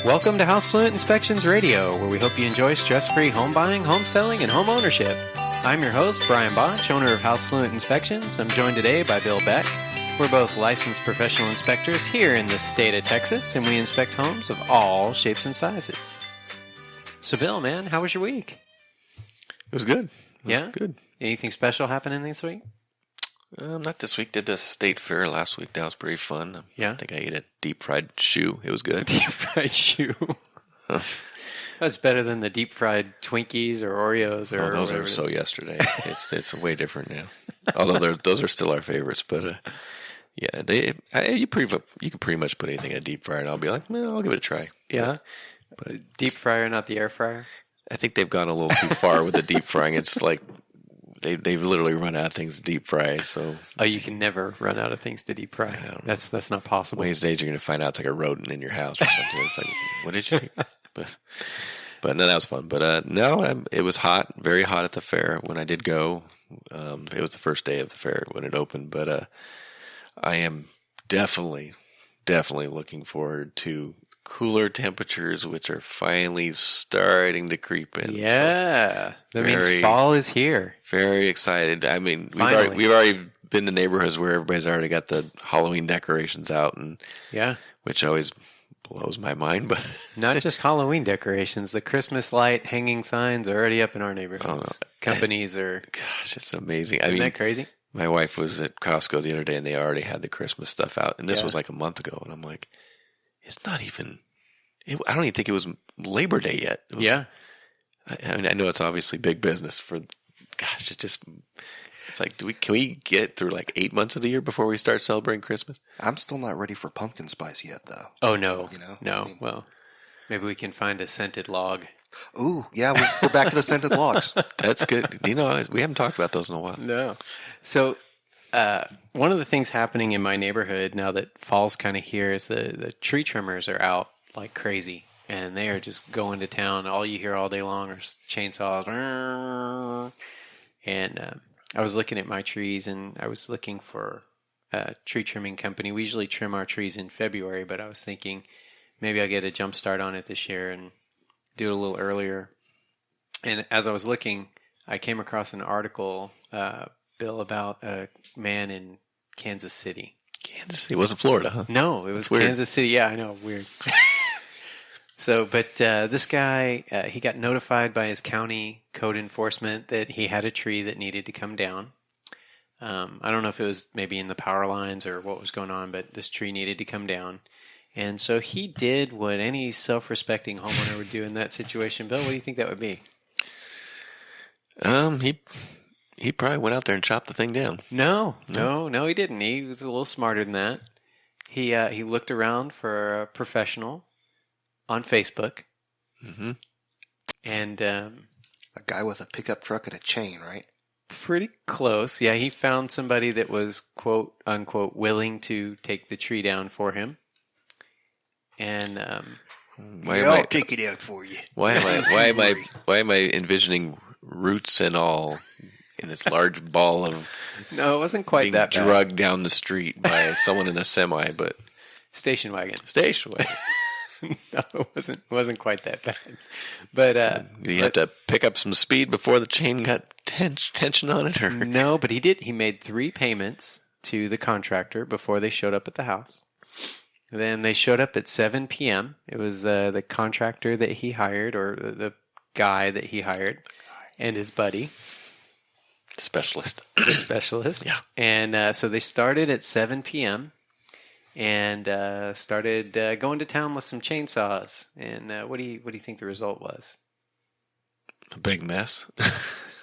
Welcome to Fluent Inspections Radio, where we hope you enjoy stress-free home buying, home selling, and home ownership. I'm your host, Brian Botch, owner of Fluent Inspections. I'm joined today by Bill Beck. We're both licensed professional inspectors here in the state of Texas, and we inspect homes of all shapes and sizes. So, Bill, man, how was your week? It was good. Good. Anything special happening this week? Not this week. Did the state fair last week. That was pretty fun. Yeah. I think I ate a deep fried shoe. It was good. Deep fried shoe. That's better than the deep fried Twinkies or Oreos or. Oh, those are so yesterday. It's way different now. Although those are still our favorites, but yeah, you can pretty much put anything in a deep fryer, and I'll be like, I'll give it a try. Yeah. But deep fryer, not the air fryer. I think they've gone a little too far with the deep frying. It's like they've literally run out of things to deep fry. So you can never run out of things to deep fry. That's not possible. One of these days you're going to find out it's like a rodent in your house or something. It's like, what did you? But no, that was fun. But it was hot, very hot at the fair when I did go. It was the first day of the fair when it opened. But I am definitely looking forward to cooler temperatures, which are finally starting to creep in. Yeah, so that means fall is here. Very excited. I mean, we've already been to neighborhoods where everybody's already got the Halloween decorations out, and which always blows my mind. But not just Halloween decorations, the Christmas light hanging signs are already up in our neighborhoods. Oh, no. Companies are. Gosh, it's amazing. Isn't that crazy? My wife was at Costco the other day, and they already had the Christmas stuff out, and this was like a month ago, and I'm like, it's not even. I don't even think it was Labor Day yet. I mean, I know it's obviously big business for. Gosh, it's like, can we get through like 8 months of the year before we start celebrating Christmas? I'm still not ready for pumpkin spice yet, though. Oh no, no. Well, maybe we can find a scented log. Ooh, yeah, we're back to the scented logs. That's good. We haven't talked about those in a while. No. So, one of the things happening in my neighborhood now that fall's kind of here is the tree trimmers are out like crazy, and they are just going to town. All you hear all day long are chainsaws. And I was looking at my trees, and I was looking for a tree trimming company. We usually trim our trees in February, but I was thinking maybe I'll get a jump start on it this year and do it a little earlier. And as I was looking, I came across an article, Bill, about a man in Kansas City. Kansas City? It wasn't Florida, huh? No, it was Kansas City. Yeah, I know. Weird. But this guy, he got notified by his county code enforcement that he had a tree that needed to come down. I don't know if it was maybe in the power lines or what was going on, but this tree needed to come down. And so he did what any self-respecting homeowner would do in that situation. Bill, what do you think that would be? He probably went out there and chopped the thing down. No, he didn't. He was a little smarter than that. He looked around for a professional on Facebook. Mm-hmm. And a guy with a pickup truck and a chain, right? Pretty close. Yeah, he found somebody that was, quote, unquote, willing to take the tree down for him. And I'll take it out for you. Why am I envisioning roots and all in this large ball of no, it wasn't quite being that bad. Drugged down the street by someone in a semi, but station wagon. No, it wasn't quite that bad. But you have to pick up some speed before the chain got tension on it, or no? But he did. He made 3 payments to the contractor before they showed up at the house. Then they showed up at 7 p.m. It was the contractor that he hired, or the guy that he hired, and his buddy. The specialist. Yeah. And so they started at 7 p.m. and started going to town with some chainsaws. And what do you think the result was? A big mess.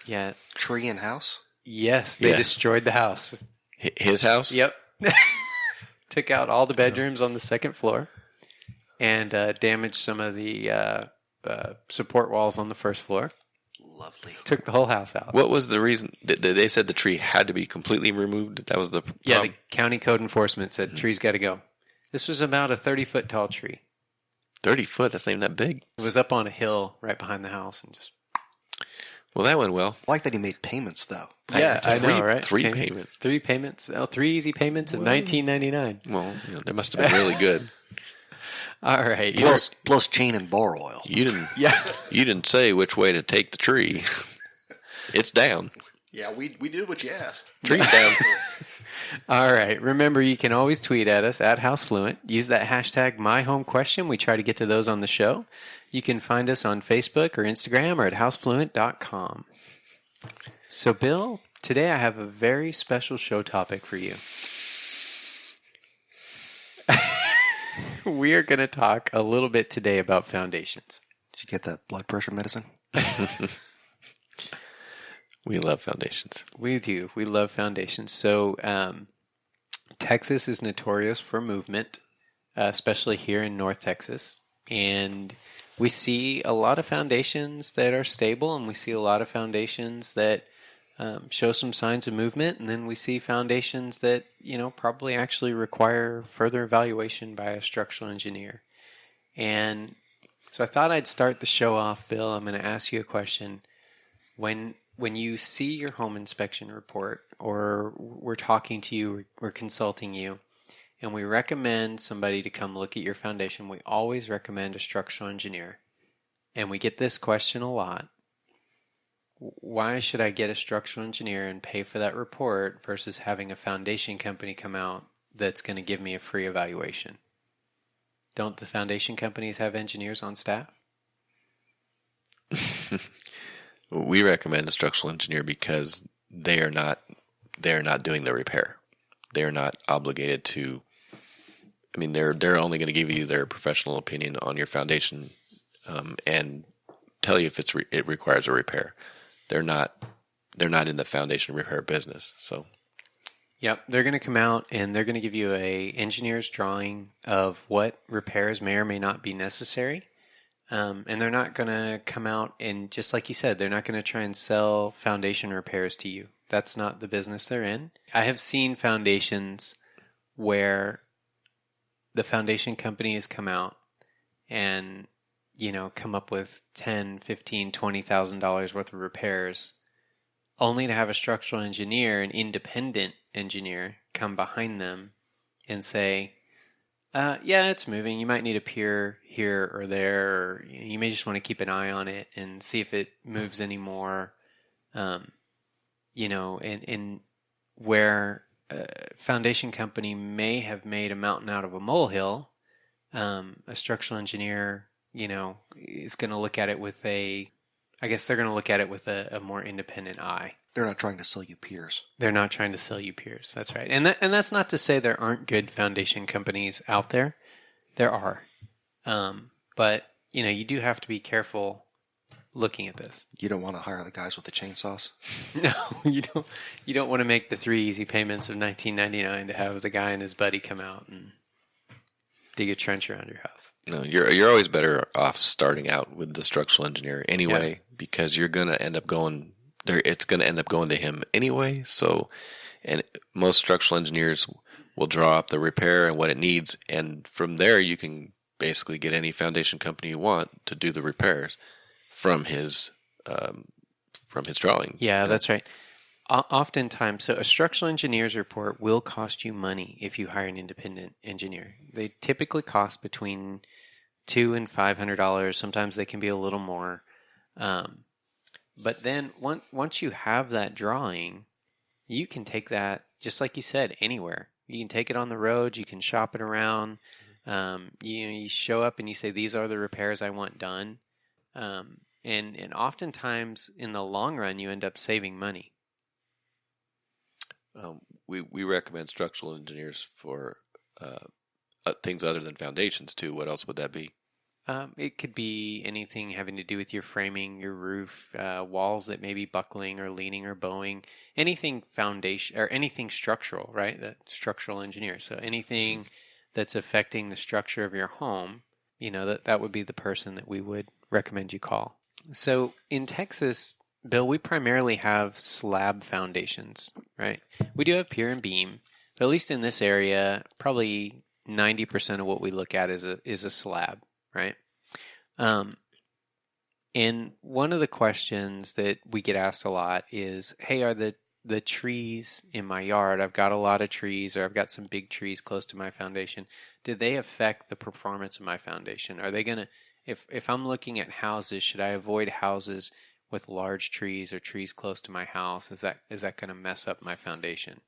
Yeah. Tree and house? Yes, they destroyed the house. His house? Yep. Took out all the bedrooms on the second floor and damaged some of the support walls on the first floor. Lovely. Took the whole house out. What was the reason? They said the tree had to be completely removed? That was the problem? Yeah, the county code enforcement said trees got to go. This was about a 30-foot tall tree. 30 foot? That's not even that big. It was up on a hill right behind the house and just... Well, that went well. I like that he made payments, though. Yeah, I know, right? 3 payments. 3 payments. Oh, 3 easy payments of $19.99. Well, they must have been really good. All right. Plus chain and bar oil. You didn't. Yeah. You didn't say which way to take the tree. It's down. Yeah, we did what you asked. Tree's down. All right. Remember, you can always tweet at us at HouseFluent. Use that hashtag #MyHomeQuestion. We try to get to those on the show. You can find us on Facebook or Instagram or at housefluent.com. So, Bill, today I have a very special show topic for you. We are going to talk a little bit today about foundations. Did you get that blood pressure medicine? We love foundations. We do. We love foundations. So, Texas is notorious for movement, especially here in North Texas. And we see a lot of foundations that are stable, and we see a lot of foundations that show some signs of movement. And then we see foundations that, probably actually require further evaluation by a structural engineer. And so I thought I'd start the show off, Bill. I'm going to ask you a question. When you see your home inspection report, or we're talking to you, we're consulting you, and we recommend somebody to come look at your foundation, we always recommend a structural engineer. And we get this question a lot. Why should I get a structural engineer and pay for that report versus having a foundation company come out that's going to give me a free evaluation? Don't the foundation companies have engineers on staff? We recommend a structural engineer because they are not doing the repair. They are not obligated to. I mean, they're only going to give you their professional opinion on your foundation, and tell you if it requires a repair. They're not in the foundation repair business. So, yep, they're going to come out and they're going to give you a engineer's drawing of what repairs may or may not be necessary. And they're not going to come out and, just like you said, they're not going to try and sell foundation repairs to you. That's not the business they're in. I have seen foundations where the foundation company has come out and, come up with $10,000, $15,000, $20,000 worth of repairs, only to have a structural engineer, an independent engineer, come behind them and say, yeah, it's moving. You might need a pier here or there, or you may just want to keep an eye on it and see if it moves anymore. And where a foundation company may have made a mountain out of a molehill, a structural engineer, is going to look at it with they're going to look at it with a more independent eye. They're not trying to sell you piers. They're not trying to sell you piers. That's right. And that's not to say there aren't good foundation companies out there. There are. But, you do have to be careful looking at this. You don't want to hire the guys with the chainsaws? No, you don't. You don't want to make the 3 easy payments of $19.99 to have the guy and his buddy come out and dig a trench around your house. No, you're always better off starting out with the structural engineer anyway, because you're going to end up going there. It's going to end up going to him anyway. So, and most structural engineers will draw up the repair and what it needs, and from there you can basically get any foundation company you want to do the repairs from his drawing. Yeah, that's right. Oftentimes, so a structural engineer's report will cost you money if you hire an independent engineer. They typically cost between $200 and $500. Sometimes they can be a little more. But then once you have that drawing, you can take that, just like you said, anywhere. You can take it on the road. You can shop it around. You show up and you say, these are the repairs I want done. And oftentimes, in the long run, you end up saving money. We recommend structural engineers for things other than foundations too. What else would that be? It could be anything having to do with your framing, your roof, walls that may be buckling or leaning or bowing, anything foundation or anything structural, right? That structural engineer. So anything that's affecting the structure of your home, that would be the person that we would recommend you call. So in Texas, Bill, we primarily have slab foundations, right? We do have pier and beam, but at least in this area, probably 90% of what we look at is a slab, right? And one of the questions that we get asked a lot is, hey, are the the trees in my yard, I've got a lot of trees, or I've got some big trees close to my foundation. Do they affect the performance of my foundation? Are they going to, if I'm looking at houses, should I avoid houses with large trees or trees close to my house? Is that going to mess up my foundation?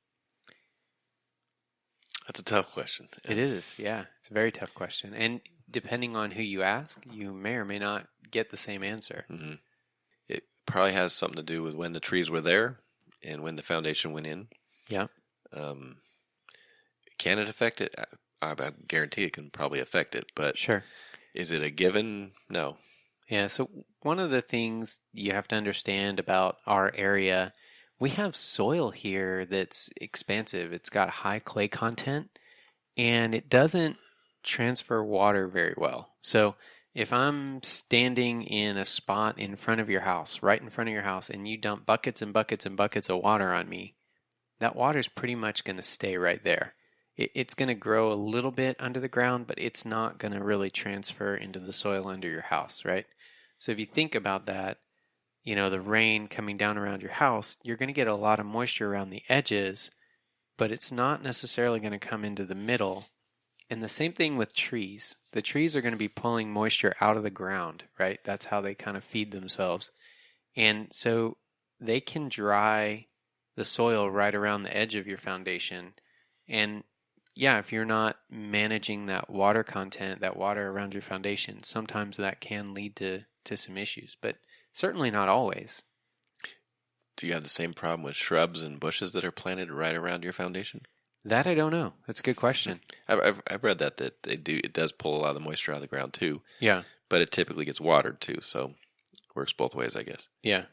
That's a tough question. It is, yeah. It's a very tough question. And depending on who you ask, you may or may not get the same answer. Mm-hmm. It probably has something to do with when the trees were there and when the foundation went in. Yeah. Can it affect it? I guarantee it can probably affect it, but Sure. Is it a given? No. Yeah, so one of the things you have to understand about our area, we have soil here that's expansive. It's got high clay content, and it doesn't transfer water very well. So if I'm standing in a spot in front of your house, right in front of your house, and you dump buckets and buckets and buckets of water on me, that water's pretty much going to stay right there. It's going to grow a little bit under the ground, but it's not going to really transfer into the soil under your house, right? So if you think about that, the rain coming down around your house, you're going to get a lot of moisture around the edges, but it's not necessarily going to come into the middle. And the same thing with trees. The trees are going to be pulling moisture out of the ground, right? That's how they kind of feed themselves. And so they can dry the soil right around the edge of your foundation. And yeah, if you're not managing that water content, that water around your foundation, sometimes that can lead to some issues, but certainly not always. Do you have the same problem with shrubs and bushes that are planted right around your foundation? That I don't know. That's a good question. I've read that they do. It does pull a lot of the moisture out of the ground too. Yeah. But it typically gets watered too, so it works both ways, I guess. Yeah.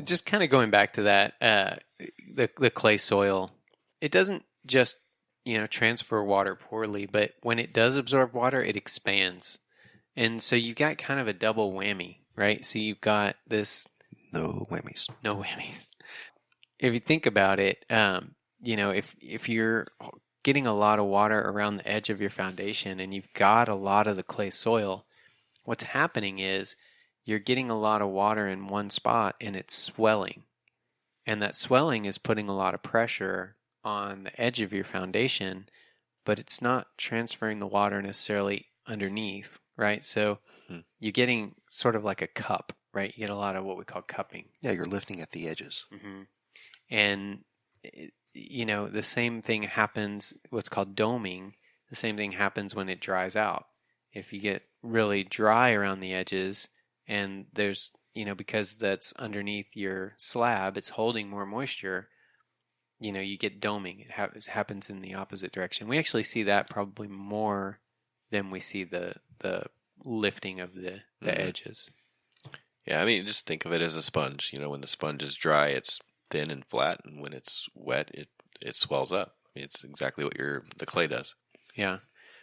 Just kind of going back to that, the clay soil, it doesn't just transfer water poorly, but when it does absorb water, it expands. And so you've got kind of a double whammy, right? So you've got this... No whammies. No whammies. If you think about it, if you're getting a lot of water around the edge of your foundation and you've got a lot of the clay soil, what's happening is you're getting a lot of water in one spot and it's swelling. And that swelling is putting a lot of pressure on the edge of your foundation, but it's not transferring the water necessarily underneath, right? So you're getting sort of like a cup, right? You get a lot of what we call cupping. Yeah, you're lifting at the edges. Mm-hmm. And, the same thing happens, what's called doming. The same thing happens when it dries out. If you get really dry around the edges and there's, because that's underneath your slab, it's holding more moisture, you get doming. It happens in the opposite direction. We actually see that probably more than we see the lifting of the edges. Yeah, I mean, just think of it as a sponge. When the sponge is dry, it's thin and flat, and when it's wet, it swells up. I mean, it's exactly what the clay does. Yeah.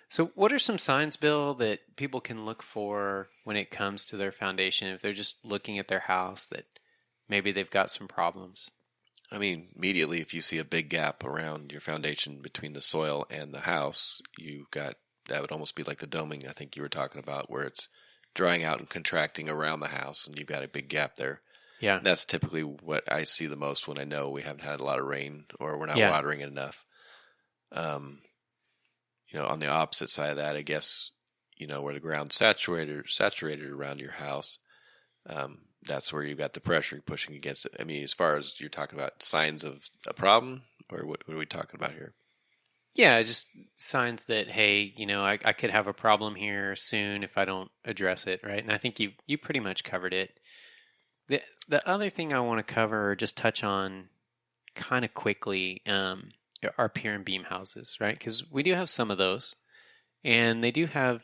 So what are some signs, Bill, that people can look for when it comes to their foundation if they're just looking at their house that maybe they've got some problems? I mean, immediately, if you see a big gap around your foundation between the soil and the house, that would almost be like the doming I think you were talking about, where it's drying out and contracting around the house, and you've got a big gap there. Yeah. That's typically what I see the most when I know we haven't had a lot of rain or we're not watering it enough. On the opposite side of that, I guess, where the ground's saturated around your house, that's where you've got the pressure pushing against it. I mean, as far as you're talking about signs of a problem, or what are we talking about here? Yeah, just signs that, hey, I could have a problem here soon if I don't address it, right? And I think you pretty much covered it. The other thing I want to cover or just touch on kind of quickly are pier and beam houses, right? Because we do have some of those, and they do have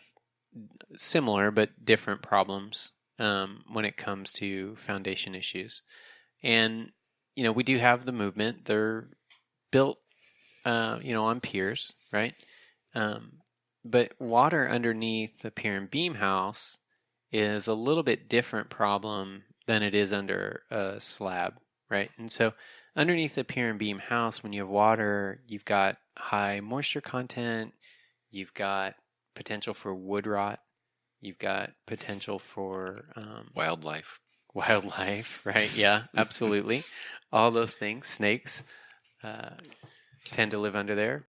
similar but different problems when it comes to foundation issues. And, we do have the movement. They're built, on piers, right? But water underneath a pier and beam house is a little bit different problem than it is under a slab, right? And so underneath a pier and beam house, when you have water, you've got high moisture content, you've got potential for wood rot, you've got potential for Wildlife, right? Yeah, absolutely. All those things. Snakes tend to live under there.